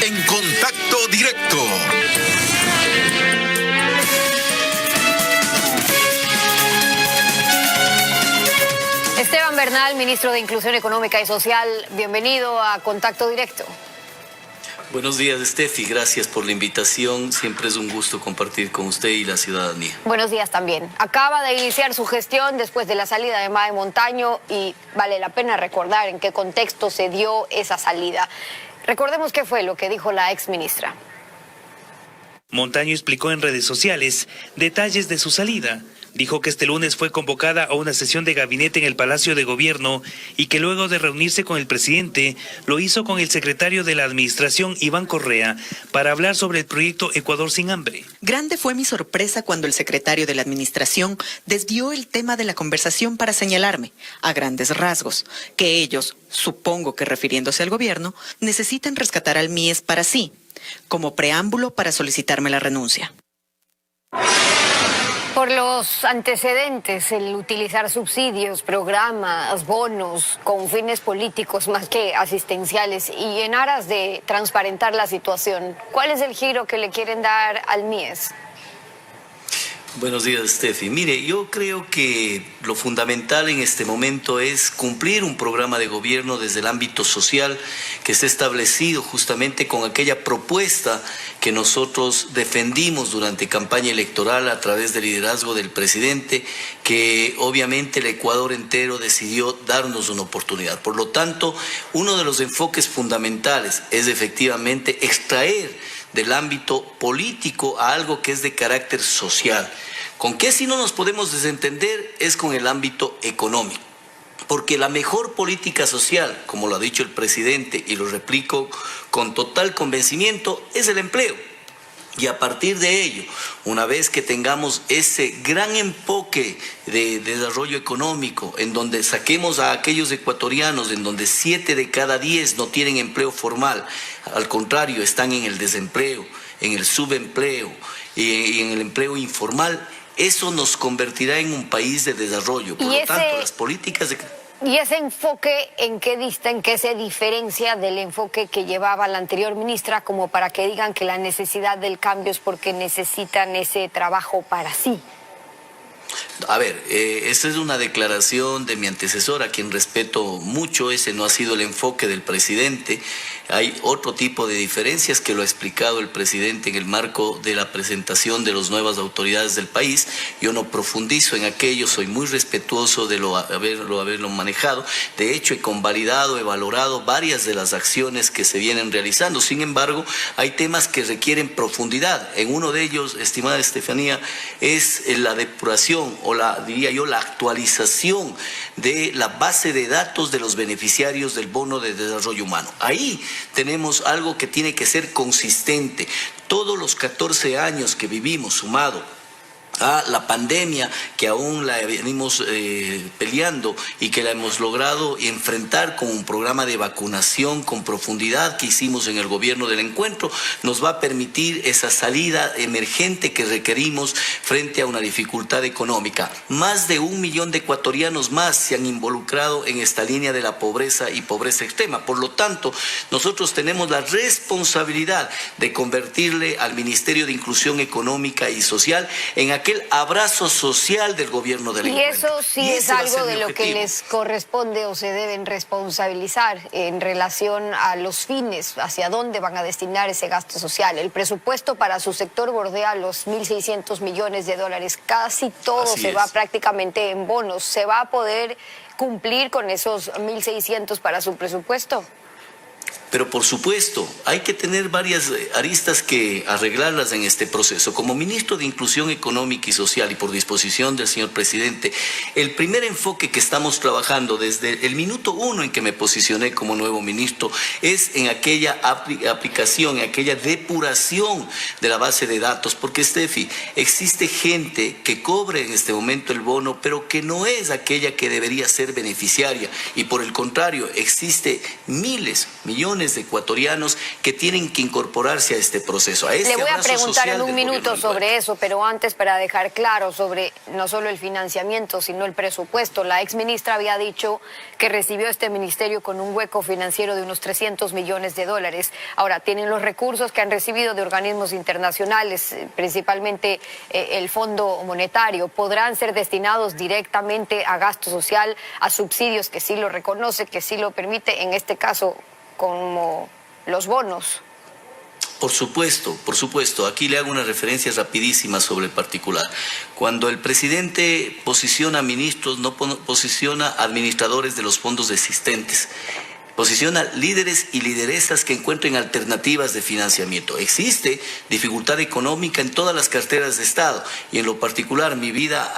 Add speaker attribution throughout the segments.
Speaker 1: en Contacto Directo.
Speaker 2: Esteban Bernal, ministro de Inclusión Económica y Social, bienvenido a Contacto Directo.
Speaker 3: Buenos días, Steffi. Gracias por la invitación. Siempre es un gusto compartir con usted y la ciudadanía.
Speaker 2: Buenos días también. Acaba de iniciar su gestión después de la salida de Mae Montaño y vale la pena recordar en qué contexto se dio esa salida. Recordemos qué fue lo que dijo la exministra.
Speaker 4: Montaño explicó en redes sociales detalles de su salida. Dijo que este lunes fue convocada a una sesión de gabinete en el Palacio de Gobierno y que luego de reunirse con el presidente, lo hizo con el secretario de la Administración, Iván Correa, para hablar sobre el proyecto Ecuador sin hambre.
Speaker 5: Grande fue mi sorpresa cuando el secretario de la Administración desvió el tema de la conversación para señalarme, a grandes rasgos, que ellos, supongo que refiriéndose al gobierno, necesitan rescatar al MIES para sí, como preámbulo para solicitarme la renuncia.
Speaker 2: Por los antecedentes, el utilizar subsidios, programas, bonos con fines políticos más que asistenciales y en aras de transparentar la situación, ¿cuál es el giro que le quieren dar al MIES?
Speaker 3: Buenos días, Steffi. Mire, yo creo que lo fundamental en este momento es cumplir un programa de gobierno desde el ámbito social que está establecido justamente con aquella propuesta que nosotros defendimos durante campaña electoral a través del liderazgo del presidente, que obviamente el Ecuador entero decidió darnos una oportunidad. Por lo tanto, uno de los enfoques fundamentales es efectivamente extraer del ámbito político a algo que es de carácter social. ¿Con qué si no nos podemos desentender? Es con el ámbito económico. Porque la mejor política social, como lo ha dicho el presidente, y lo replico con total convencimiento, es el empleo. Y a partir de ello, una vez que tengamos ese gran enfoque de desarrollo económico, en donde saquemos a aquellos ecuatorianos, en donde 7 de cada 10 no tienen empleo formal, al contrario, están en el desempleo, en el subempleo y en el empleo informal, eso nos convertirá en un país de desarrollo. Por lo tanto, las políticas de...
Speaker 2: ¿Y ese enfoque en qué dista, en qué se diferencia del enfoque que llevaba la anterior ministra, como para que digan que la necesidad del cambio es porque necesitan ese trabajo para sí?
Speaker 3: A ver, esa es una declaración de mi antecesor, a quien respeto mucho. Ese no ha sido el enfoque del presidente. Hay otro tipo de diferencias que lo ha explicado el presidente en el marco de la presentación de las nuevas autoridades del país. Yo no profundizo en aquello, soy muy respetuoso de haberlo manejado. De hecho, he convalidado, he valorado varias de las acciones que se vienen realizando. Sin embargo, hay temas que requieren profundidad. En uno de ellos, estimada Estefanía, es la depuración o diría yo, la actualización de la base de datos de los beneficiarios del bono de desarrollo humano. Ahí tenemos algo que tiene que ser consistente. Todos los 14 años que vivimos, sumado a la pandemia, que aún la venimos peleando y que la hemos logrado enfrentar con un programa de vacunación con profundidad que hicimos en el gobierno del encuentro, nos va a permitir esa salida emergente que requerimos frente a una dificultad económica. Más de 1 millón de ecuatorianos más se han involucrado en esta línea de la pobreza y pobreza extrema. Por lo tanto, nosotros tenemos la responsabilidad de convertirle al Ministerio de Inclusión Económica y Social en aquel abrazo social del gobierno del encuentro.
Speaker 2: Y eso sí es algo de lo que les corresponde o se deben responsabilizar en relación a los fines, hacia dónde van a destinar ese gasto social. El presupuesto para su sector bordea los 1.600 millones de dólares. Casi todo se va prácticamente en bonos. ¿Se va a poder cumplir con esos 1.600 para su presupuesto?
Speaker 3: Pero por supuesto, hay que tener varias aristas que arreglarlas en este proceso. Como ministro de Inclusión Económica y Social y por disposición del señor presidente, el primer enfoque que estamos trabajando desde el minuto 1 en que me posicioné como nuevo ministro es en aquella aplicación, en aquella depuración de la base de datos. Porque, Steffi, existe gente que cobre en este momento el bono, pero que no es aquella que debería ser beneficiaria. Y por el contrario, existe miles millones de ecuatorianos que tienen que incorporarse a este proceso. A este
Speaker 2: Le voy a
Speaker 3: abrazo
Speaker 2: preguntar
Speaker 3: social
Speaker 2: en un
Speaker 3: del
Speaker 2: minuto
Speaker 3: gobierno del
Speaker 2: sobre
Speaker 3: pueblo.
Speaker 2: eso, pero antes, para dejar claro sobre no solo el financiamiento, sino el presupuesto. La exministra había dicho que recibió este ministerio con un hueco financiero de unos 300 millones de dólares. Ahora, tienen los recursos que han recibido de organismos internacionales, principalmente el Fondo Monetario. ¿Podrán ser destinados directamente a gasto social, a subsidios que sí lo reconoce, que sí lo permite, en este caso como los bonos?
Speaker 3: Por supuesto. Aquí le hago una referencia rapidísima sobre el particular. Cuando el presidente posiciona ministros, no posiciona administradores de los fondos existentes. Posiciona líderes y lideresas que encuentren alternativas de financiamiento. Existe dificultad económica en todas las carteras de Estado y en lo particular mi vida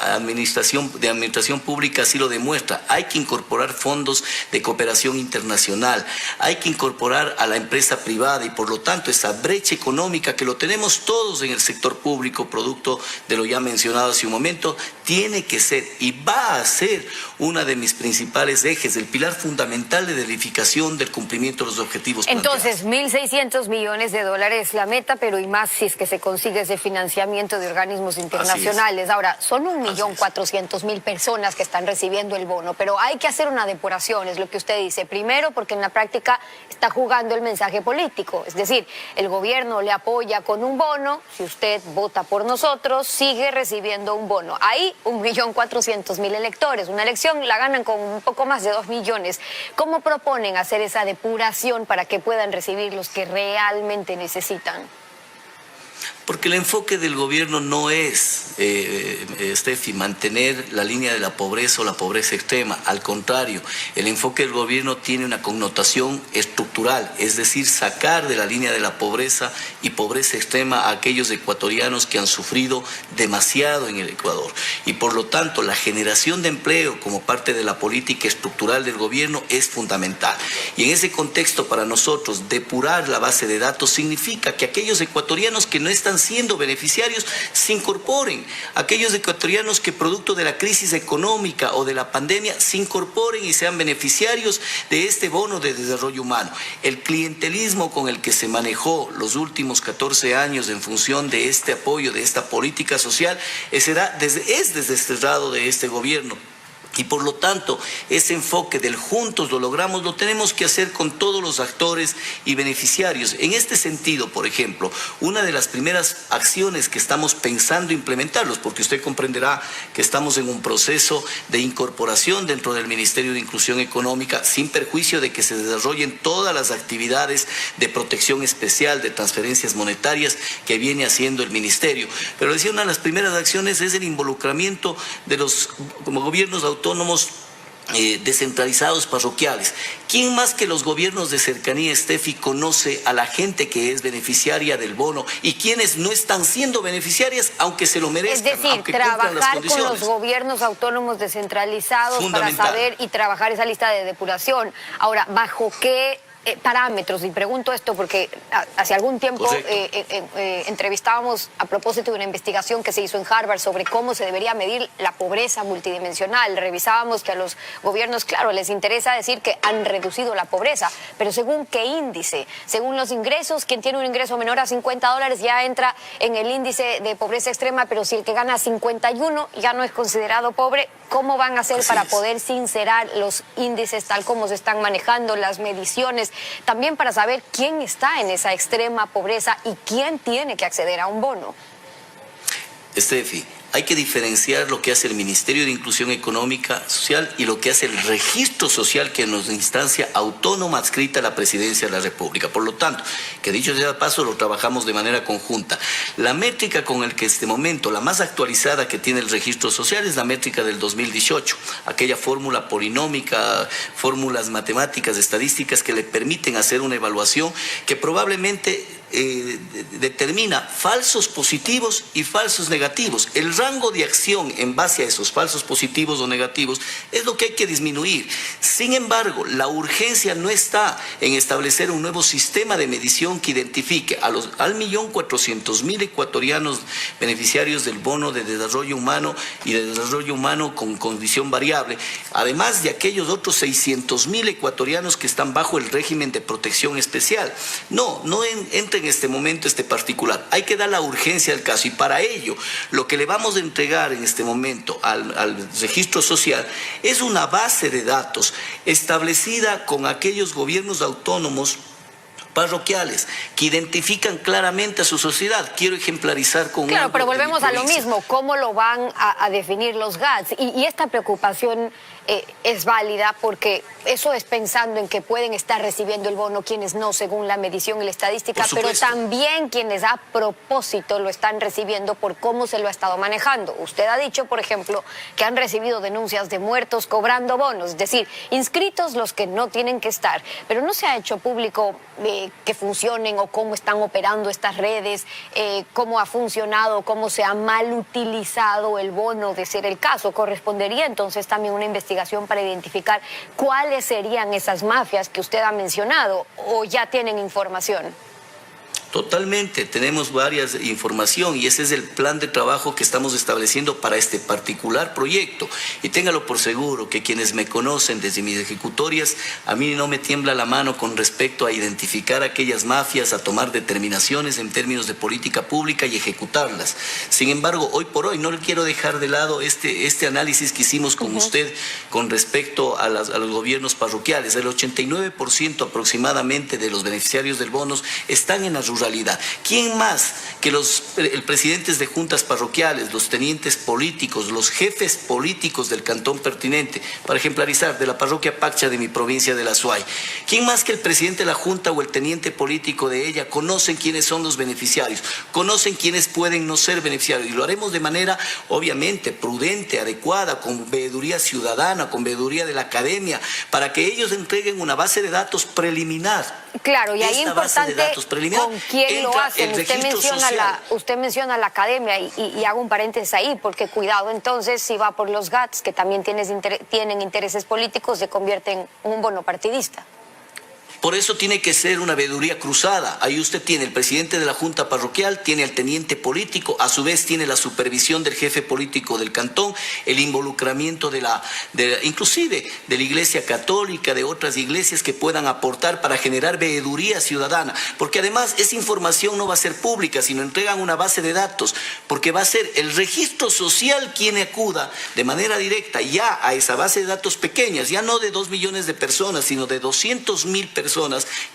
Speaker 3: de administración pública así lo demuestra. Hay que incorporar fondos de cooperación internacional, hay que incorporar a la empresa privada y por lo tanto esa brecha económica que lo tenemos todos en el sector público, producto de lo ya mencionado hace un momento, tiene que ser y va a ser una de mis principales ejes, el pilar fundamental de verificación del cumplimiento de los objetivos planteados.
Speaker 2: Entonces, 1.600 millones de dólares es la meta, pero y más si es que se consigue ese financiamiento de organismos internacionales. Ahora, son 1.400.000 personas que están recibiendo el bono, pero hay que hacer una depuración, es lo que usted dice. Primero, porque en la práctica está jugando el mensaje político, es decir, el gobierno le apoya con un bono, si usted vota por nosotros, sigue recibiendo un bono. Hay 1.400.000 electores, una elección la ganan con un poco más de 2 millones. ¿Cómo proponen hacer esa depuración para que puedan recibir los que realmente necesitan?
Speaker 3: Porque el enfoque del gobierno no es, Steffi, mantener la línea de la pobreza o la pobreza extrema. Al contrario, el enfoque del gobierno tiene una connotación estructural, es decir, sacar de la línea de la pobreza y pobreza extrema a aquellos ecuatorianos que han sufrido demasiado en el Ecuador. Y por lo tanto, la generación de empleo como parte de la política estructural del gobierno es fundamental. Y en ese contexto, para nosotros, depurar la base de datos significa que aquellos ecuatorianos que no están siendo beneficiarios se incorporen, aquellos ecuatorianos que producto de la crisis económica o de la pandemia se incorporen y sean beneficiarios de este bono de desarrollo humano. El clientelismo con el que se manejó los últimos 14 años en función de este apoyo, de esta política social, es desdesterrado de este gobierno. Y por lo tanto, ese enfoque del juntos lo logramos, lo tenemos que hacer con todos los actores y beneficiarios. En este sentido, por ejemplo, una de las primeras acciones que estamos pensando implementarlos, porque usted comprenderá que estamos en un proceso de incorporación dentro del Ministerio de Inclusión Económica, sin perjuicio de que se desarrollen todas las actividades de protección especial, de transferencias monetarias que viene haciendo el Ministerio. Pero decía, una de las primeras acciones es el involucramiento de los como gobiernos autónomos descentralizados parroquiales. ¿Quién más que los gobiernos de cercanía, Steffi, conoce a la gente que es beneficiaria del bono y quienes no están siendo beneficiarias aunque se lo merezcan?
Speaker 2: Es decir, trabajar con los gobiernos autónomos descentralizados para saber y trabajar esa lista de depuración. Ahora, ¿bajo qué parámetros? Y pregunto esto porque hace algún tiempo entrevistábamos a propósito de una investigación que se hizo en Harvard sobre cómo se debería medir la pobreza multidimensional. Revisábamos que a los gobiernos, claro, les interesa decir que han reducido la pobreza, pero ¿según qué índice? Según los ingresos, quien tiene un ingreso menor a $50 ya entra en el índice de pobreza extrema, pero si el que gana 51 ya no es considerado pobre. ¿Cómo van a hacer para poder sincerar los índices tal como se están manejando, las mediciones? También para saber quién está en esa extrema pobreza y quién tiene que acceder a un bono.
Speaker 3: Steffi, hay que diferenciar lo que hace el Ministerio de Inclusión Económica Social y lo que hace el registro social, que es una instancia autónoma adscrita a la Presidencia de la República. Por lo tanto, que dicho sea de paso, lo trabajamos de manera conjunta. La métrica con el que este momento, la más actualizada que tiene el registro social, es la métrica del 2018, aquella fórmula polinómica, fórmulas matemáticas, estadísticas que le permiten hacer una evaluación que probablemente determina falsos positivos y falsos negativos. El rango de acción en base a esos falsos positivos o negativos es lo que hay que disminuir. Sin embargo, la urgencia no está en establecer un nuevo sistema de medición que identifique al 1.400.000 ecuatorianos beneficiarios del bono de desarrollo humano y de desarrollo humano con condición variable, además de aquellos otros 600.000 ecuatorianos que están bajo el régimen de protección especial. No entra en este momento este particular. Hay que dar la urgencia al caso y para ello lo que le vamos a entregar en este momento al registro social es una base de datos establecida con aquellos gobiernos autónomos parroquiales que identifican claramente a su sociedad. Quiero ejemplarizar con
Speaker 2: Claro, pero
Speaker 3: algo de mi
Speaker 2: volvemos a lo
Speaker 3: provincia.
Speaker 2: mismo, ¿cómo lo van a definir los GATS? Y esta preocupación es válida porque eso es pensando en que pueden estar recibiendo el bono quienes no, según la medición y la estadística, pero también quienes a propósito lo están recibiendo por cómo se lo ha estado manejando. Usted ha dicho, por ejemplo, que han recibido denuncias de muertos cobrando bonos, es decir, inscritos los que no tienen que estar, pero no se ha hecho público que funcionen o cómo están operando estas redes, cómo ha funcionado, cómo se ha mal utilizado el bono, de ser el caso. Correspondería entonces también una investigación para identificar cuáles serían esas mafias que usted ha mencionado, o ya tienen información.
Speaker 3: Totalmente, tenemos varias información y ese es el plan de trabajo que estamos estableciendo para este particular proyecto. Y téngalo por seguro que quienes me conocen desde mis ejecutorias, a mí no me tiembla la mano con respecto a identificar aquellas mafias, a tomar determinaciones en términos de política pública y ejecutarlas. Sin embargo, hoy por hoy no le quiero dejar de lado este análisis que hicimos con usted con respecto a los gobiernos parroquiales. El 89% aproximadamente de los beneficiarios del bonos están en la ruralidad. ¿Quién más que el presidentes de juntas parroquiales, los tenientes políticos, los jefes políticos del cantón pertinente, para ejemplarizar, de la parroquia Paccha de mi provincia de la Azuay? ¿Quién más que el presidente de la junta o el teniente político de ella conocen quiénes son los beneficiarios? Conocen quiénes pueden no ser beneficiarios, y lo haremos de manera obviamente prudente, adecuada, con veeduría ciudadana, con veeduría de la academia, para que ellos entreguen una base de datos preliminar.
Speaker 2: Claro, y ahí es importante con quién lo hacen. Usted menciona la academia y hago un paréntesis ahí, porque cuidado entonces, si va por los GATS, que también tienen intereses políticos, se convierte en un bono partidista.
Speaker 3: Por eso tiene que ser una veeduría cruzada. Ahí usted tiene el presidente de la junta parroquial, tiene al teniente político, a su vez tiene la supervisión del jefe político del cantón, el involucramiento inclusive de la Iglesia Católica, de otras iglesias que puedan aportar para generar veeduría ciudadana. Porque además esa información no va a ser pública, sino entregan una base de datos, porque va a ser el registro social quien acuda de manera directa ya a esa base de datos pequeñas, ya no de 2 millones de personas, sino de 200.000 personas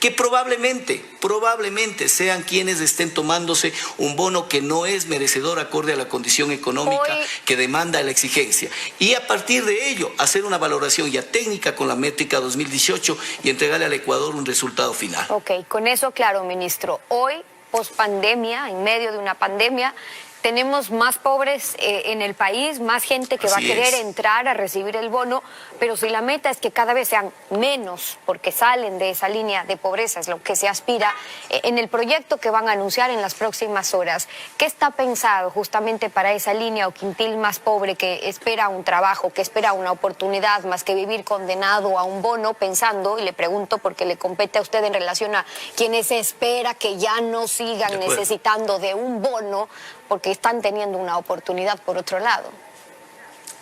Speaker 3: que probablemente sean quienes estén tomándose un bono que no es merecedor acorde a la condición económica que demanda la exigencia. Y a partir de ello, hacer una valoración ya técnica con la métrica 2018 y entregarle al Ecuador un resultado final.
Speaker 2: Ok, con eso claro, ministro. Hoy, post pandemia, en medio de una pandemia, tenemos más pobres en el país, más gente que va a querer entrar a recibir el bono, pero si la meta es que cada vez sean menos, porque salen de esa línea de pobreza, es lo que se aspira, en el proyecto que van a anunciar en las próximas horas, ¿qué está pensado justamente para esa línea o quintil más pobre que espera un trabajo, que espera una oportunidad, más que vivir condenado a un bono, pensando, y le pregunto porque le compete a usted en relación a quienes espera que ya no sigan necesitando de un bono, porque están teniendo una oportunidad por otro lado?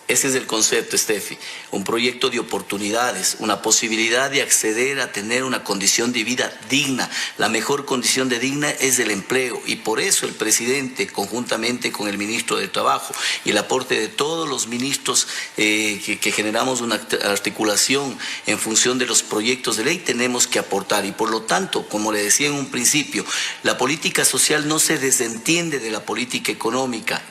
Speaker 3: Ese es el concepto, Steffi. Un proyecto de oportunidades, una posibilidad de acceder a tener una condición de vida digna. La mejor condición de digna es el empleo, y por eso el presidente, conjuntamente con el ministro de Trabajo y el aporte de todos los ministros que generamos una articulación en función de los proyectos de ley, tenemos que aportar. Y por lo tanto, como le decía en un principio, la política social no se desentiende de la política económica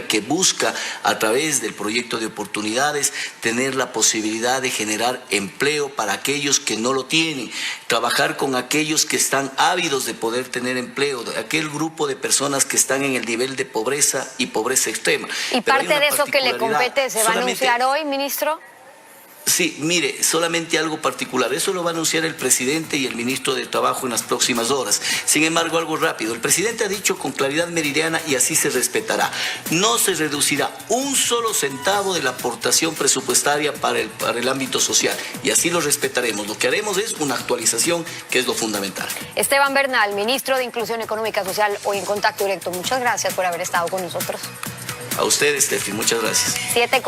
Speaker 3: que busca a través del proyecto de oportunidades tener la posibilidad de generar empleo para aquellos que no lo tienen, trabajar con aquellos que están ávidos de poder tener empleo, aquel grupo de personas que están en el nivel de pobreza y pobreza extrema.
Speaker 2: ¿Y parte de eso que le compete se va a anunciar hoy, ministro?
Speaker 3: Sí, mire, solamente algo particular. Eso lo va a anunciar el presidente y el ministro de Trabajo en las próximas horas. Sin embargo, algo rápido. El presidente ha dicho con claridad meridiana y así se respetará. No se reducirá un solo centavo de la aportación presupuestaria para el ámbito social. Y así lo respetaremos. Lo que haremos es una actualización, que es lo fundamental.
Speaker 2: Esteban Bernal, ministro de Inclusión Económica y Social, hoy en Contacto Directo. Muchas gracias por haber estado con nosotros.
Speaker 3: A usted, Steffi, muchas gracias.
Speaker 2: 7